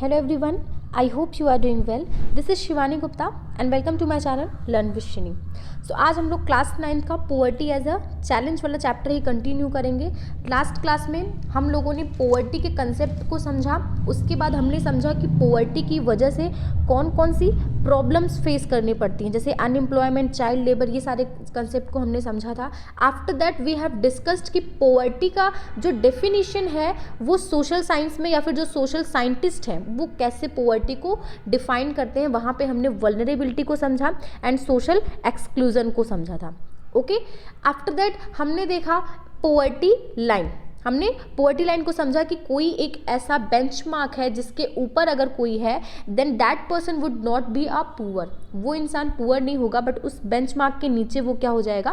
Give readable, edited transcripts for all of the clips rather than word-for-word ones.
Hello everyone, I hope you are doing well. This is Shivani Gupta and welcome to my channel Learn with Shini. So आज हम लोग class 9 का poverty as a challenge वाला chapter ही continue करेंगे. Last class में हम लोगों ने पोवर्टी के कंसेप्ट को समझा. उसके बाद हमने समझा कि पोवर्टी की वजह से कौन कौन सी प्रॉब्लम्स फेस करनी पड़ती हैं, जैसे अनएम्प्लॉयमेंट, चाइल्ड लेबर, ये सारे कंसेप्ट को हमने समझा था. After that we have discussed कि पोवर्टी का जो डेफिनेशन है वो सोशल साइंस में या फिर जो सोशल साइंटिस्ट हैं वो कैसे पोवर्टी को डिफाइन करते हैं. वहाँ पे हमने वल्नरेबिलिटी को समझा एंड सोशल एक्सक्लूजन को समझा था. ओके, आफ्टर दैट हमने देखा पोवर्टी लाइन. हमने पोवर्टी लाइन को समझा कि कोई एक ऐसा बेंचमार्क है जिसके ऊपर अगर कोई है then that person would not be a poor. वो इंसान पुअर नहीं होगा बट उस बेंचमार्क के नीचे वो क्या हो जाएगा,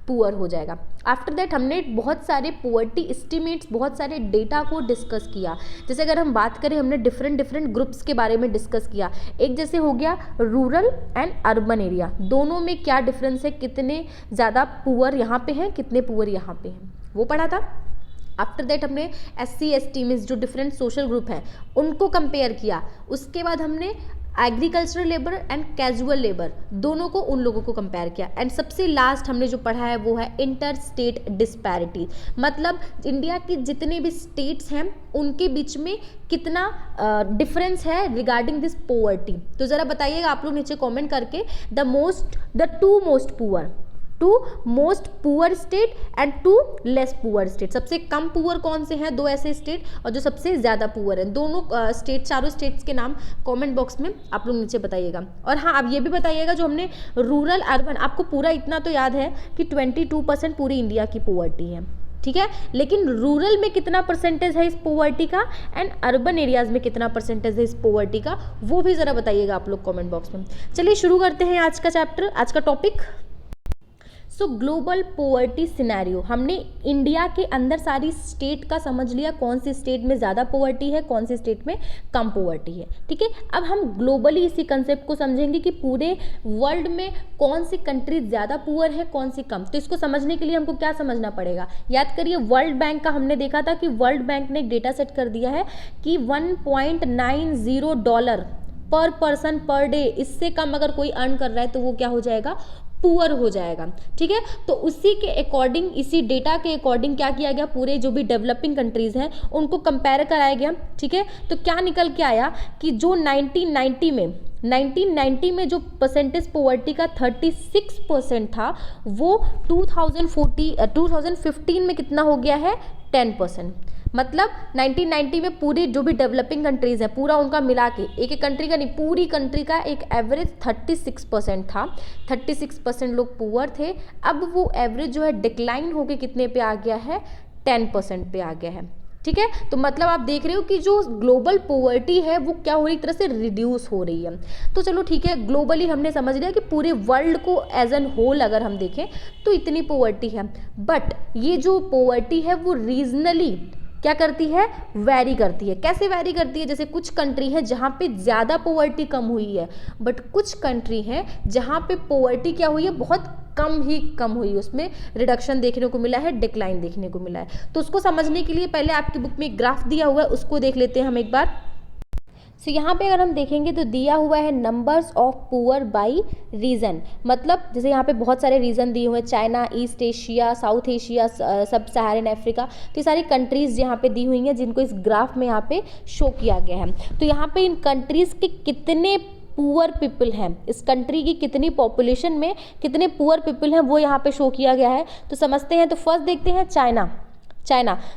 पुअर हो जाएगा. आफ्टर दैट हमने बहुत सारे पोवर्टी एस्टिमेट्स, बहुत सारे डेटा को डिस्कस किया. जैसे अगर हम बात करें, हमने डिफरेंट ग्रुप्स के बारे में डिस्कस किया. एक जैसे हो गया रूरल एंड अर्बन एरिया, दोनों में क्या डिफरेंस है, कितने ज़्यादा पुअर यहाँ पे हैं, कितने पुअर यहाँ पे हैं, वो पढ़ा था. आफ्टर दैट हमने SC ST में जो डिफरेंट सोशल ग्रुप हैं उनको कंपेयर किया. उसके बाद हमने agricultural labour and casual labour, दोनों को, उन लोगों को कंपेयर किया. एंड सबसे लास्ट हमने जो पढ़ा है वो है इंटर स्टेट डिस्पैरिटी, मतलब इंडिया के जितने भी स्टेट्स हैं उनके बीच में कितना डिफरेंस है रिगार्डिंग दिस पोवर्टी. तो ज़रा बताइएगा आप लोग नीचे कमेंट करके the two most poor state and two less poor state. सबसे कम पुअर कौन से हैं, दो ऐसे स्टेट, और जो सबसे ज़्यादा पुअर हैं, दोनों स्टेट, चारों स्टेट्स के नाम कमेंट बॉक्स में आप लोग नीचे बताइएगा. और हाँ, आप ये भी बताइएगा जो हमने रूरल अर्बन, आपको पूरा इतना तो याद है कि 22% पूरी इंडिया की पुअर्टी है, ठीक है, लेकिन रूरल में कितना परसेंटेज है इस पोवर्टी का एंड अर्बन एरियाज़ में कितना परसेंटेज है इस पोवर्टी का, वो भी ज़रा बताइएगा आप लोग कमेंट बॉक्स में. चलिए शुरू करते हैं आज का चैप्टर, आज का टॉपिक. सो ग्लोबल पोवर्टी सिनेरियो, हमने इंडिया के अंदर सारी स्टेट का समझ लिया, कौन सी स्टेट में ज़्यादा पोवर्टी है, कौन सी स्टेट में कम पोवर्टी है, ठीक है. अब हम ग्लोबली इसी कंसेप्ट को समझेंगे कि पूरे वर्ल्ड में कौन सी कंट्री ज़्यादा पुअर है, कौन सी कम. तो इसको समझने के लिए हमको क्या समझना पड़ेगा, याद करिए वर्ल्ड बैंक का हमने देखा था कि वर्ल्ड बैंक ने एक डेटा सेट कर दिया है कि $1.90 पर पर्सन पर डे, इससे कम अगर कोई अर्न कर रहा है तो वो क्या हो जाएगा, पुअर हो जाएगा, ठीक है. तो उसी के अकॉर्डिंग, इसी डेटा के अकॉर्डिंग क्या किया गया, पूरे जो भी डेवलपिंग कंट्रीज़ हैं उनको कंपेयर कराया गया, ठीक है. तो क्या निकल के आया कि जो 1990 में जो परसेंटेज पोवर्टी का 36% था वो 2015 में कितना हो गया है, 10%. मतलब 1990 में पूरी जो भी डेवलपिंग कंट्रीज़ हैं पूरा उनका मिला के, एक एक कंट्री का नहीं, पूरी कंट्री का एक एवरेज 36% था. 36% लोग पुअर थे. अब वो एवरेज जो है डिक्लाइन होके कितने पे आ गया है, 10% पे आ गया है, ठीक है. तो मतलब आप देख रहे हो कि जो ग्लोबल पोवर्टी है वो क्या हो रही, एक तरह से रिड्यूस हो रही है. तो चलो ठीक है, ग्लोबली हमने समझ लिया कि पूरे वर्ल्ड को एज एन होल अगर हम देखें तो इतनी पोवर्टी है. बट ये जो पोवर्टी है वो रीजनली क्या करती है, वैरी करती है. कैसे वैरी करती है, जैसे कुछ कंट्री है जहाँ पे ज़्यादा पोवर्टी कम हुई है, बट कुछ कंट्री है जहाँ पे पोवर्टी क्या हुई है, बहुत कम हुई, उसमें रिडक्शन देखने को मिला है, डिक्लाइन देखने को मिला है. तो उसको समझने के लिए पहले आपकी बुक में एक ग्राफ दिया हुआ है, उसको देख लेते हैं हम एक बार. सो यहाँ पे अगर हम देखेंगे तो दिया हुआ है numbers of poor by region, मतलब जैसे यहाँ पे बहुत सारे रीजन दिए हुए हैं, China, east Asia, south Asia, सब सहारन अफ्रीका. तो ये सारी कंट्रीज़ यहाँ पे दी हुई हैं जिनको इस ग्राफ में यहाँ पे शो किया गया है. तो यहाँ पे इन कंट्रीज़ के कितने पुअर पीपल हैं, इस कंट्री की कितनी पॉपुलेशन में कितने पुअर पीपल हैं वो यहाँ पे शो किया गया है. तो समझते हैं. तो फर्स्ट देखते हैं चाइना.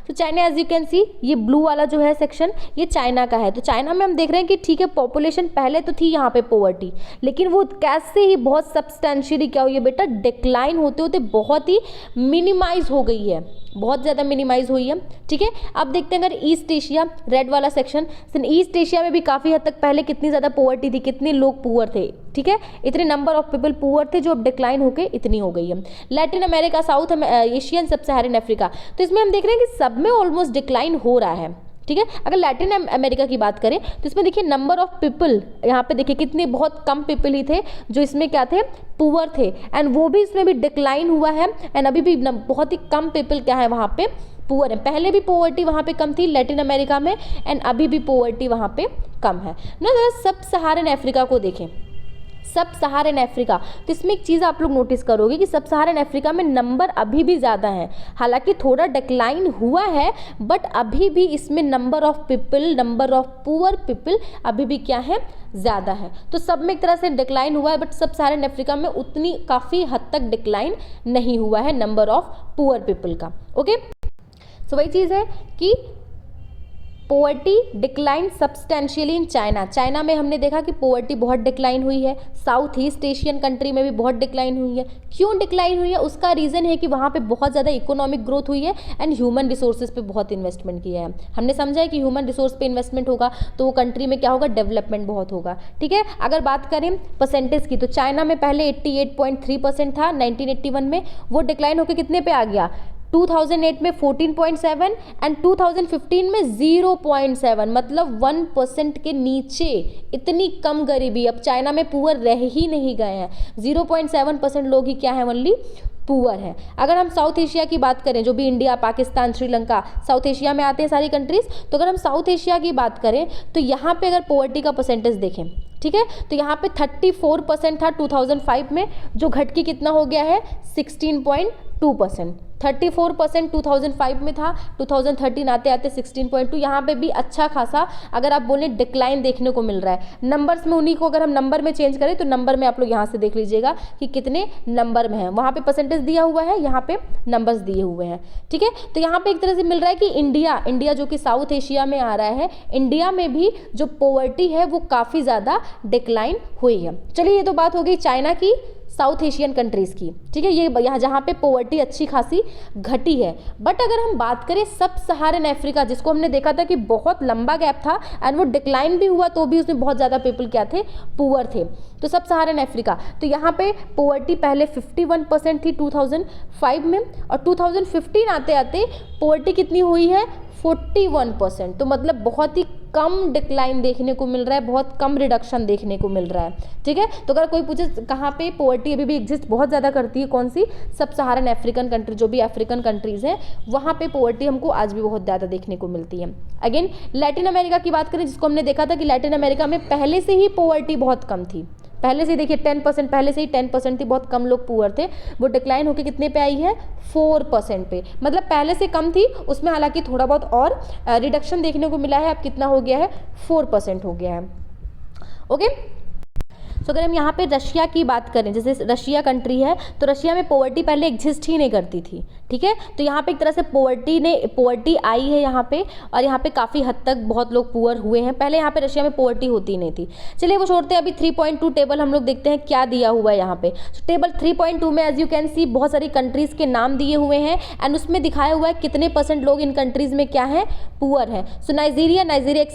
तो China as you can see, ये ब्लू वाला जो है सेक्शन ये चाइना का है. तो चाइना में हम देख रहे हैं कि ठीक है, पॉपुलेशन पहले तो थी यहाँ पे पोवर्टी, लेकिन वो कैसे ही बहुत सब्सटेंशियली क्या हुई है बेटा, डिक्लाइन होते होते बहुत ही मिनिमाइज हो गई है, बहुत ज़्यादा मिनिमाइज हुई है, ठीक है. अब देखते हैं अगर ईस्ट एशिया, रेड वाला सेक्शन, ईस्ट एशिया में भी काफ़ी हद तक पहले कितनी ज़्यादा पोवर्टी थी, कितने लोग पुअर थे, ठीक है, इतने नंबर ऑफ पीपल पुअर थे, जो अब डिक्लाइन होकर इतनी हो गई है. लैटिन अमेरिका, साउथ एशियन, सब सहारन अफ्रीका, तो इसमें हम देख रहे हैं कि सब में ऑलमोस्ट डिक्लाइन हो रहा है, ठीक ठीक है। अगर लैटिन अमेरिका की बात करें तो इसमें देखिए नंबर ऑफ पीपल, यहाँ पे देखिए कितने बहुत कम पीपल ही थे जो इसमें क्या थे, पुअर थे, एंड वो भी इसमें भी डिक्लाइन हुआ है, एंड अभी भी बहुत ही कम पीपल क्या है वहाँ पे, पुअर है। पहले भी पोवर्टी वहाँ पे कम थी लैटिन अमेरिका में, एंड अभी भी पोवर्टी वहाँ पे कम है ना। सब सहारन अफ्रीका को देखें, सब सहारन अफ्रीका, तो इसमें एक चीज़ आप लोग नोटिस करोगे कि सब सहारन अफ्रीका में नंबर अभी भी ज़्यादा है, हालांकि थोड़ा डिक्लाइन हुआ है, बट अभी भी इसमें number of people, number of poor people अभी भी क्या है, ज़्यादा है। तो सब में एक तरह से डिक्लाइन हुआ है, बट सब सहारन अफ्रीका में उतनी काफ़ी हद तक डिक्लाइन नहीं हुआ है नंबर ऑफ पुअर पीपल का। ओके, सो वही चीज़ है कि poverty decline substantially in China. China में हमने देखा कि पोवर्टी बहुत डिक्लाइन हुई है, साउथ ईस्ट एशियन कंट्री में भी बहुत डिक्लाइन हुई है। क्यों डिक्लाइन हुई है, उसका रीज़न है कि वहाँ पे बहुत ज़्यादा इकोनॉमिक ग्रोथ हुई है एंड ह्यूमन रिसोर्सेज पे बहुत इन्वेस्टमेंट किया है। हमने समझा है कि ह्यूमन रिसोर्स पे इन्वेस्टमेंट होगा तो वो कंट्री में क्या होगा, डेवलपमेंट बहुत होगा। ठीक है, अगर बात करें परसेंटेज की तो चाइना में पहले 88.3% था 1981 में, वो डिक्लाइन होकर कितने पे आ गया, 2008 में 14.7 एंड 2015 में 0.7, मतलब 1% के नीचे। इतनी कम गरीबी, अब चाइना में पुअर रह ही नहीं गए हैं, 0.7% लोग ही क्या है, ओनली पुअर है। अगर हम साउथ एशिया की बात करें, जो भी India, Pakistan, Sri Lanka south Asia में आते हैं सारी कंट्रीज, तो अगर हम साउथ एशिया की बात करें तो यहाँ पे अगर पोवर्टी का परसेंटेज देखें, ठीक है, तो यहाँ पे 34% था 2005 में, जो घट के कितना हो गया है, 16.2%। 34% 2005 में था, 2013 आते आते 16.2, यहाँ पे भी अच्छा खासा अगर आप बोलें डिक्लाइन देखने को मिल रहा है। नंबर्स में उन्हीं को अगर हम नंबर में चेंज करें तो नंबर में आप लोग यहाँ से देख लीजिएगा कि कितने नंबर में है, वहाँ पे परसेंटेज दिया हुआ है, यहाँ पे नंबर्स दिए हुए हैं। ठीक है, तो यहाँ पे एक तरह से मिल रहा है कि इंडिया जो कि साउथ एशिया में आ रहा है, इंडिया में भी जो पोवर्टी है वो काफ़ी ज़्यादा डिक्लाइन हुई है। चलिए, ये तो बात हो गई चाइना की, साउथ एशियन कंट्रीज़ की। ठीक है, ये यहाँ जहाँ पे पोवर्टी अच्छी खासी घटी है। बट अगर हम बात करें सब सहारन अफ्रीका, जिसको हमने देखा था कि बहुत लंबा गैप था एंड वो डिक्लाइन भी हुआ तो भी उसमें बहुत ज़्यादा पीपल क्या थे, पुअर थे, तो सब सहारन अफ्रीका, तो यहाँ पे पोवर्टी पहले 51% थी 2005 में, और 2015 आते आते पोवर्टी कितनी हुई है, 41%। तो मतलब बहुत ही कम डिक्लाइन देखने को मिल रहा है, बहुत कम रिडक्शन देखने को मिल रहा है। ठीक है, तो अगर कोई पूछे कहाँ पे पोवर्टी अभी भी एग्जिस्ट बहुत ज़्यादा करती है, कौन सी, सब सहारन अफ्रीकन कंट्री, जो भी अफ्रीकन कंट्रीज़ हैं वहाँ पे पोवर्टी हमको आज भी बहुत ज़्यादा देखने को मिलती है। अगेन लैटिन अमेरिका की बात करें, जिसको हमने देखा था कि लैटिन अमेरिका में पहले से ही पोवर्टी बहुत कम थी, पहले से देखिए 10%, पहले से ही 10% थी, बहुत कम लोग पुअर थे, वो डिक्लाइन होकर कितने पे आई है, 4% पे, मतलब पहले से कम थी, उसमें हालांकि थोड़ा बहुत और रिडक्शन देखने को मिला है, अब कितना हो गया है, 4% हो गया है। ओके, तो अगर हम यहाँ पे रशिया की बात करें, जैसे रशिया कंट्री है, तो रशिया में पोवर्टी पहले एग्जिस्ट ही नहीं करती थी। ठीक है, तो यहाँ पे एक तरह से पोवर्टी आई है यहाँ पे, और यहाँ पे काफ़ी हद तक बहुत लोग पुअर हुए हैं। पहले यहाँ पे रशिया में पोवर्टी होती नहीं थी। चलिए वो छोड़ते हैं, अभी 3.2 टेबल हम लोग देखते हैं क्या दिया हुआ है यहाँ पे। तो टेबल 3.2 में एज यू कैन सी बहुत सारी कंट्रीज़ के नाम दिए हुए हैं एंड उसमें दिखाया हुआ है कितने % लोग इन कंट्रीज़ में क्या है, पुअर है। सो नाइजीरिया एक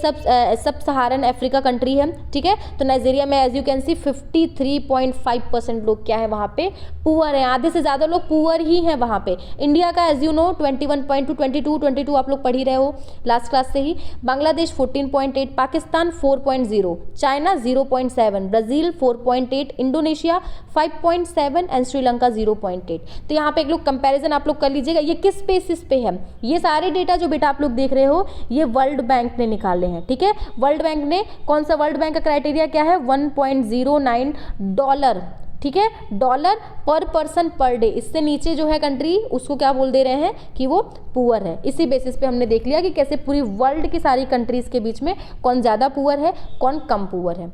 सब सहारन अफ्रीका कंट्री है। ठीक है, तो नाइजीरिया में एज यू कैन सी 53.5% लोग क्या है वहाँ पे, पुअर है, आधे से ज़्यादा लोग पुअर ही हैं वहाँ पे। इंडिया का एज यू नो 21.2, 22 आप लोग पढ़ ही रहे हो लास्ट क्लास से ही। Bangladesh 14.8, Pakistan 4.0, China 0.7, Brazil 4.8, Indonesia 5.7 and Sri Lanka 0.8। तो यहाँ पे एक लोग कंपैरिजन आप लोग कर लीजिएगा, ये किस बेसिस पे है। ये सारे डेटा जो बेटा आप लोग देख रहे हो ये वर्ल्ड बैंक ने निकाले हैं। ठीक है, वर्ल्ड बैंक ने, कौन सा वर्ल्ड बैंक का क्राइटेरिया क्या है, $1.09, ठीक है, डॉलर पर पर्सन पर डे। इससे नीचे जो है कंट्री उसको क्या बोल दे रहे हैं कि वो पुअर है। इसी बेसिस पे हमने देख लिया कि कैसे पूरी वर्ल्ड की सारी कंट्रीज के बीच में कौन ज़्यादा पुअर है, कौन कम पुअर है।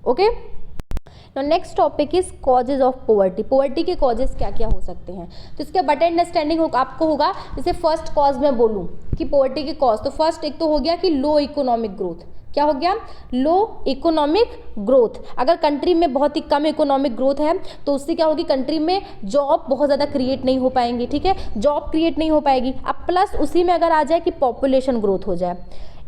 Okay, next topic is causes of poverty. Poverty के कॉजेज क्या क्या हो सकते हैं, तो इसका बेटर अंडरस्टैंडिंग आपको होगा। जैसे फर्स्ट कॉज मैं बोलूँ कि पोवर्टी के कॉज, तो फर्स्ट एक तो हो गया कि लो इकोनॉमिक ग्रोथ। क्या हो गया, लो इकोनॉमिक ग्रोथ। अगर कंट्री में बहुत ही कम इकोनॉमिक ग्रोथ है तो उससे क्या होगी, कंट्री में जॉब बहुत ज़्यादा क्रिएट नहीं हो पाएंगी। ठीक है, जॉब क्रिएट नहीं हो पाएगी। अब प्लस उसी में अगर आ जाए कि पॉपुलेशन ग्रोथ हो जाए,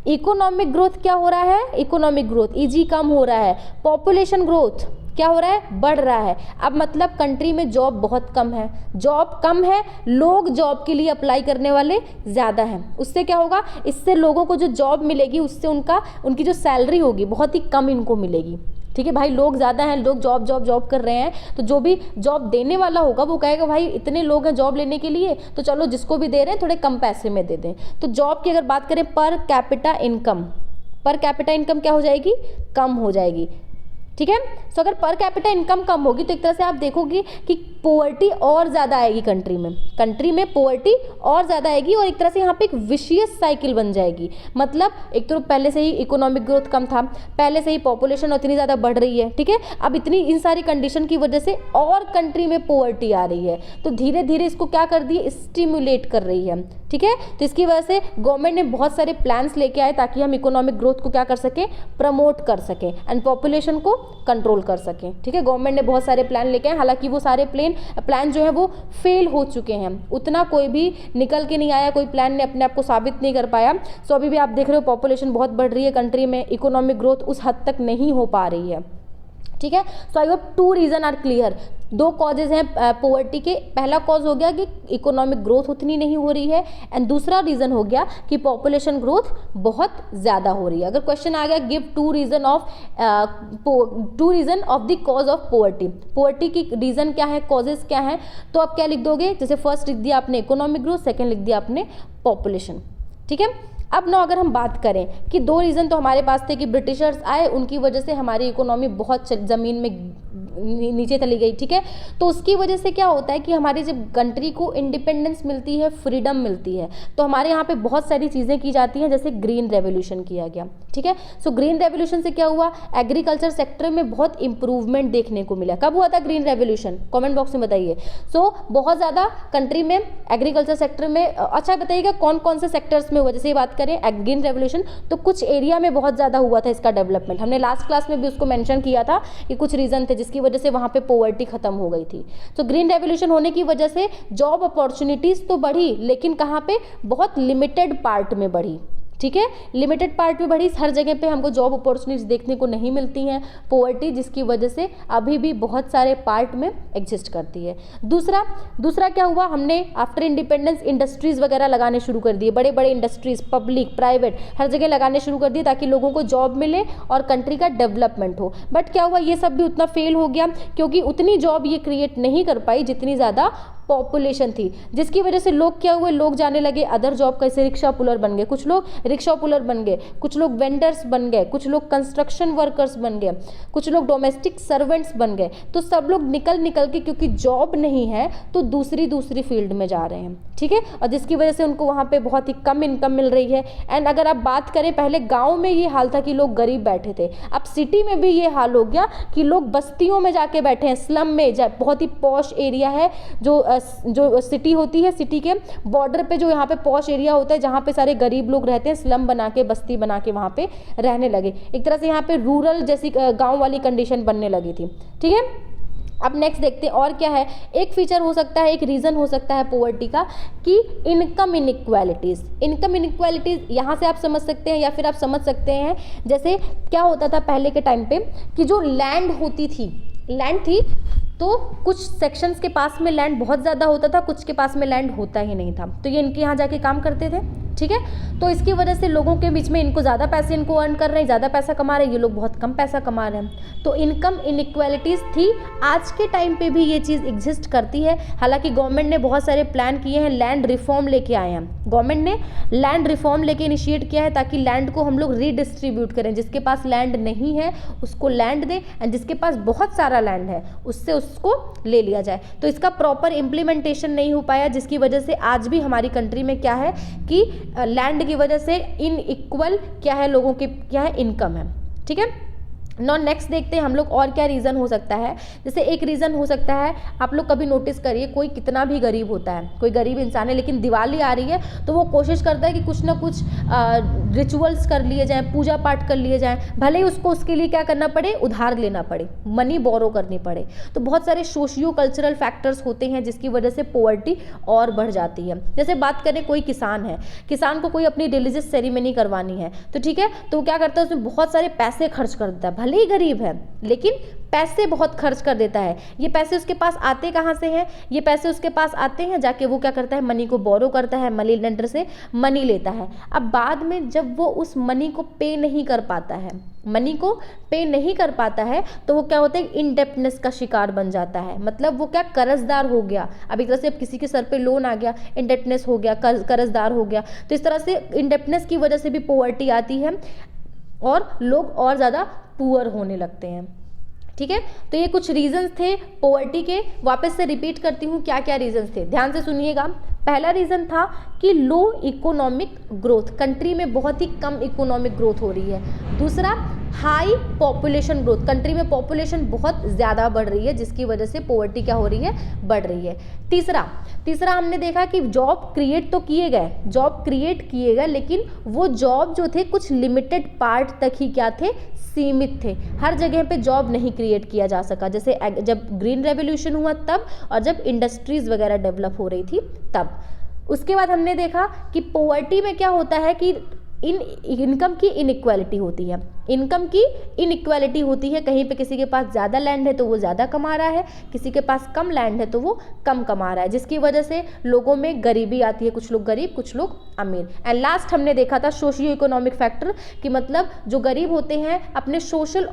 इकोनॉमिक ग्रोथ क्या हो रहा है, इकोनॉमिक ग्रोथ ईजी कम हो रहा है, पॉपुलेशन ग्रोथ क्या हो रहा है, बढ़ रहा है। अब मतलब कंट्री में जॉब बहुत कम है, जॉब कम है, लोग जॉब के लिए अप्लाई करने वाले ज़्यादा हैं। उससे क्या होगा, इससे लोगों को जो जॉब मिलेगी उससे उनकी जो सैलरी होगी बहुत ही कम इनको मिलेगी। ठीक है भाई, लोग ज़्यादा हैं, लोग जॉब जॉब जॉब कर रहे हैं, तो जो भी जॉब देने वाला होगा वो कहेगा भाई इतने लोग हैं जॉब लेने के लिए, तो चलो जिसको भी दे रहे हैं थोड़े कम पैसे में दे दें। तो जॉब की अगर बात करें, पर कैपिटा इनकम क्या हो जाएगी, कम हो जाएगी। ठीक है, सो अगर पर कैपिटा इनकम कम होगी तो एक तरह से आप देखोगे कि पोवर्टी और ज़्यादा आएगी कंट्री में पोवर्टी और ज़्यादा आएगी, और एक तरह से यहाँ पे एक विशियस साइकिल बन जाएगी। मतलब एक तो पहले से ही इकोनॉमिक ग्रोथ कम था, पहले से ही पॉपुलेशन इतनी ज़्यादा बढ़ रही है, ठीक है, अब इन सारी कंडीशन की वजह से और कंट्री में पोवर्टी आ रही है, तो धीरे धीरे इसको क्या कर दिए, स्टिमुलेट कर रही है। ठीक है, तो इसकी वजह से गवर्नमेंट ने बहुत सारे प्लान्स लेके आए ताकि हम इकोनॉमिक ग्रोथ को क्या कर सकें, प्रमोट कर सकें एंड पॉपुलेशन को कंट्रोल कर सकें। ठीक है, गवर्नमेंट ने बहुत सारे प्लान लेके आए, हालांकि वो सारे प्लान जो है वो फेल हो चुके हैं, उतना कोई भी निकल के नहीं आया, कोई प्लान ने अपने आप को साबित नहीं कर पाया। सो अभी भी आप देख रहे हो पॉपुलेशन बहुत बढ़ रही है कंट्री में, इकोनॉमिक ग्रोथ उस हद तक नहीं हो पा रही है। ठीक है, so I hope 2 reason are clear. 2 causes हैं पोवर्टी के। पहला कॉज हो गया कि इकोनॉमिक ग्रोथ उतनी नहीं हो रही है, एंड दूसरा रीज़न हो गया कि पॉपुलेशन ग्रोथ बहुत ज़्यादा हो रही है। अगर क्वेश्चन आ गया give 2 reason of the cause of poverty की रीज़न क्या है, कॉजेज क्या है, तो आप क्या लिख दोगे, जैसे फर्स्ट लिख दिया आपने इकोनॉमिक ग्रोथ, सेकेंड लिख दिया आपने पॉपुलेशन। ठीक है, अब ना अगर हम बात करें कि 2 रीज़न तो हमारे पास थे कि ब्रिटिशर्स आए, उनकी वजह से हमारी इकोनॉमी बहुत ज़मीन में नीचे चली गई। ठीक है, तो उसकी वजह से क्या होता है कि हमारी जब कंट्री को इंडिपेंडेंस मिलती है, फ्रीडम मिलती है, तो हमारे यहाँ पे बहुत सारी चीज़ें की जाती हैं, जैसे ग्रीन रेवोल्यूशन किया गया। ठीक है, सो ग्रीन रेवोल्यूशन से क्या हुआ, एग्रीकल्चर सेक्टर में बहुत इंप्रूवमेंट देखने को मिला। कब हुआ था ग्रीन रेवोल्यूशन, कमेंट बॉक्स में बताइए। सो बहुत ज़्यादा कंट्री में एग्रीकल्चर सेक्टर में, अच्छा बताइएगा कौन कौन से सेक्टर्स में हुआ। जैसे बात करें ग्रीन रेवोल्यूशन, तो कुछ एरिया में बहुत ज़्यादा हुआ था इसका डेवलपमेंट, हमने लास्ट क्लास में भी उसको मेंशन किया था कि कुछ रीज़न थे जिसकी वजह से वहाँ पे पोवर्टी खत्म हो गई थी। तो ग्रीन रेवोल्यूशन होने की वजह से जॉब अपॉर्चुनिटीज़ तो बढ़ी, लेकिन कहाँ पे, बहुत लिमिटेड पार्ट में बढ़ी। ठीक है, लिमिटेड पार्ट में बढ़ी, हर जगह पे हमको जॉब अपॉर्चुनिटीज देखने को नहीं मिलती हैं, पोवर्टी जिसकी वजह से अभी भी बहुत सारे पार्ट में एग्जिस्ट करती है। दूसरा क्या हुआ, हमने आफ्टर इंडिपेंडेंस इंडस्ट्रीज़ वगैरह लगाने शुरू कर दिए, बड़े बड़े इंडस्ट्रीज़, पब्लिक प्राइवेट हर जगह लगाने शुरू कर दिए ताकि लोगों को जॉब मिले और कंट्री का डेवलपमेंट हो। बट क्या हुआ, ये सब भी उतना फेल हो गया, क्योंकि उतनी जॉब ये क्रिएट नहीं कर पाई जितनी ज़्यादा पॉपुलेशन थी, जिसकी वजह से लोग क्या हुए, लोग जाने लगे अदर जॉब, कैसे रिक्शा पुलर बन गए, कुछ लोग रिक्शा पुलर बन गए, कुछ लोग वेंडर्स बन गए, कुछ लोग कंस्ट्रक्शन वर्कर्स बन गए, कुछ लोग डोमेस्टिक सर्वेंट्स बन गए। तो सब लोग निकल के, क्योंकि जॉब नहीं है तो दूसरी फील्ड में जा रहे हैं। ठीक है, और जिसकी वजह से उनको वहाँ पे बहुत ही कम इनकम मिल रही है। एंड अगर आप बात करें, पहले गाँव में ये हाल था कि लोग गरीब बैठे थे, अब सिटी में भी ये हाल हो गया कि लोग बस्तियों में जाके बैठे हैं, स्लम में, बहुत ही पॉश एरिया है, जो सिटी होती है, सिटी के बॉर्डर पे जो यहाँ पे पॉश एरिया होता है जहाँ पे सारे गरीब लोग रहते हैं, स्लम बना के, बस्ती बना के वहाँ पे रहने लगे। एक तरह से यहाँ पे रूरल जैसी गांव वाली कंडीशन बनने लगी थी। ठीक है, अब नेक्स्ट देखते हैं और क्या है। एक फीचर हो सकता है, एक रीज़न हो सकता है पोवर्टी का कि इनकम इनइक्वालिटीज़ यहाँ से आप समझ सकते हैं, या फिर आप समझ सकते हैं जैसे क्या होता था पहले के टाइम पे कि जो लैंड थी तो कुछ सेक्शंस के पास में लैंड बहुत ज़्यादा होता था, कुछ के पास में लैंड होता ही नहीं था, तो ये इनके यहाँ जाके काम करते थे। ठीक है, तो इसकी वजह से लोगों के बीच में इनको ज़्यादा पैसे इनको अर्न कर रहे हैं, ज़्यादा पैसा कमा रहे हैं, ये लोग बहुत कम पैसा कमा रहे हैं, तो इनकम इनइक्वालिटीज़ थी। आज के टाइम पे भी ये चीज़ एग्जिस्ट करती है, हालांकि गवर्नमेंट ने बहुत सारे प्लान किए हैं, लैंड रिफॉर्म लेके आए हैं, गवर्नमेंट ने लैंड रिफॉर्म लेके इनिशिएट किया है ताकि लैंड को हम लोग रीडिस्ट्रीब्यूट करें, जिसके पास लैंड नहीं है उसको लैंड दें, एंड जिसके पास बहुत सारा लैंड है उससे उसको ले लिया जाए। तो इसका प्रॉपर इम्प्लीमेंटेशन नहीं हो पाया, जिसकी वजह से आज भी हमारी कंट्री में क्या है कि लैंड की वजह से इनइक्वल क्या है, लोगों की क्या है, इनकम है। ठीक है, नॉ नेक्स्ट देखते हैं हम लोग और क्या रीज़न हो सकता है। जैसे एक रीज़न हो सकता है, आप लोग कभी नोटिस करिए, कोई कितना भी गरीब होता है, कोई गरीब इंसान है, लेकिन दिवाली आ रही है तो वो कोशिश करता है कि कुछ ना कुछ रिचुअल्स कर लिए जाएं, पूजा पाठ कर लिए जाएं, भले ही उसको उसके लिए क्या करना पड़े, उधार लेना पड़े, मनी बोरो करनी पड़े। तो बहुत सारे सोशियो कल्चरल फैक्टर्स होते हैं जिसकी वजह से पोवर्टी और बढ़ जाती है। जैसे बात करें, कोई किसान है, किसान को कोई अपनी रिलीजियस सेरेमनी करवानी है, तो ठीक है, तो क्या करता है, उसमें बहुत सारे पैसे खर्च कर देता है, भले ही गरीब है लेकिन पैसे बहुत खर्च कर देता है। ये पैसे उसके पास आते कहाँ से हैं? ये पैसे उसके पास आते हैं जाके वो क्या करता है, मनी को बोरो करता है, मनी लेंडर से मनी लेता है। अब बाद में जब वो उस मनी को पे नहीं कर पाता है, मनी को पे नहीं कर पाता है, तो वो क्या होता है, इनडेप्टनेस का शिकार बन जाता है। मतलब वो क्या, कर्जदार हो गया। अब एक तरह से अब किसी के सर पे लोन आ गया, इनडेप्टनेस हो गया, कर्जदार हो गया। तो इस तरह से इनडेप्टनेस की वजह से भी पॉवर्टी आती है और लोग और ज़्यादा पुअर होने लगते हैं। ठीक है, तो ये कुछ रीजंस थे पॉवर्टी के। वापस से रिपीट करती हूँ क्या क्या रीजंस थे, ध्यान से सुनिएगा। पहला रीज़न था कि लो इकोनॉमिक ग्रोथ, कंट्री में बहुत ही कम इकोनॉमिक ग्रोथ हो रही है। दूसरा, हाई पॉपुलेशन ग्रोथ, कंट्री में पॉपुलेशन बहुत ज़्यादा बढ़ रही है जिसकी वजह से पॉवर्टी क्या हो रही है, बढ़ रही है। तीसरा हमने देखा कि जॉब क्रिएट तो किए गए, लेकिन वो जॉब जो थे कुछ लिमिटेड पार्ट तक ही क्या थे, सीमित थे। हर जगह पे जॉब नहीं क्रिएट किया जा सका, जैसे जब ग्रीन रेवोल्यूशन हुआ तब, और जब इंडस्ट्रीज़ वगैरह डेवलप हो रही थी तब। उसके बाद हमने देखा कि पॉवर्टी में क्या होता है कि इनकम की इनइक्वालिटी होती है। कहीं पे किसी के पास ज़्यादा लैंड है तो वो ज़्यादा कमा रहा है, किसी के पास कम लैंड है तो वो कम कमा रहा है, जिसकी वजह से लोगों में गरीबी आती है, कुछ लोग गरीब कुछ लोग अमीर। एंड लास्ट हमने देखा था सोशियो इकोनॉमिक फैक्टर, कि मतलब जो गरीब होते हैं अपने सोशल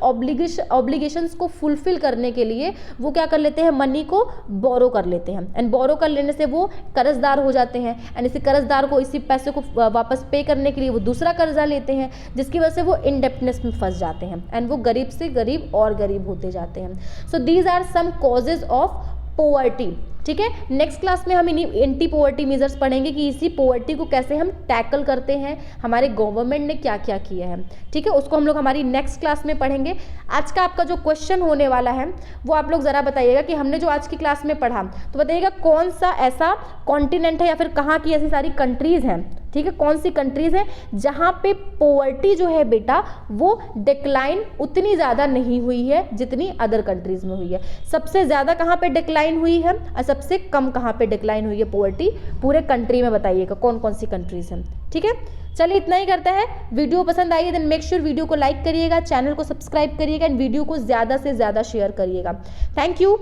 ऑब्लिगेशंस को फुलफिल करने के लिए वो क्या कर लेते हैं, मनी को बोरो कर लेते हैं, एंड बोरो कर लेने से वो कर्जदार हो जाते हैं, एंड इसी कर्जदार को इसी पैसे को वापस पे करने के लिए वो दूसरा कर्जा लेते हैं, जिसकी वजह से वो इनडेप्टनेस में फंस जाते हैं, एंड वो गरीब से गरीब और गरीब होते जाते हैं। So these are some causes of poverty. ठीक है, नेक्स्ट क्लास में हम एंटी पॉवर्टी मेजर्स पढ़ेंगे कि इसी पॉवर्टी को कैसे हम टैकल करते हैं, हमारे गवर्नमेंट ने क्या क्या किया है। ठीक है, उसको हम लोग हमारी नेक्स्ट क्लास में पढ़ेंगे। आज का आपका जो क्वेश्चन होने वाला है वो आप लोग ज़रा बताइएगा कि हमने जो आज की क्लास में पढ़ा, तो बताइएगा कौन सा ऐसा कॉन्टिनेंट है या फिर कहाँ की ऐसी सारी कंट्रीज़ हैं, ठीक है, कौन सी कंट्रीज़ हैं जहाँ पे पॉवर्टी जो है बेटा वो डिक्लाइन उतनी ज़्यादा नहीं हुई है जितनी अदर कंट्रीज़ में हुई है। सबसे ज़्यादा कहाँ पे डिक्लाइन हुई है और सबसे कम कहाँ पे डिक्लाइन हुई है पॉवर्टी, पूरे कंट्री में बताइएगा कौन कौन सी कंट्रीज़ हैं। ठीक है, चलिए इतना ही करता है। वीडियो पसंद आई है देन मेक श्योर वीडियो को लाइक करिएगा, चैनल को सब्सक्राइब करिएगा एंड वीडियो को ज़्यादा से ज़्यादा शेयर करिएगा। Thank you.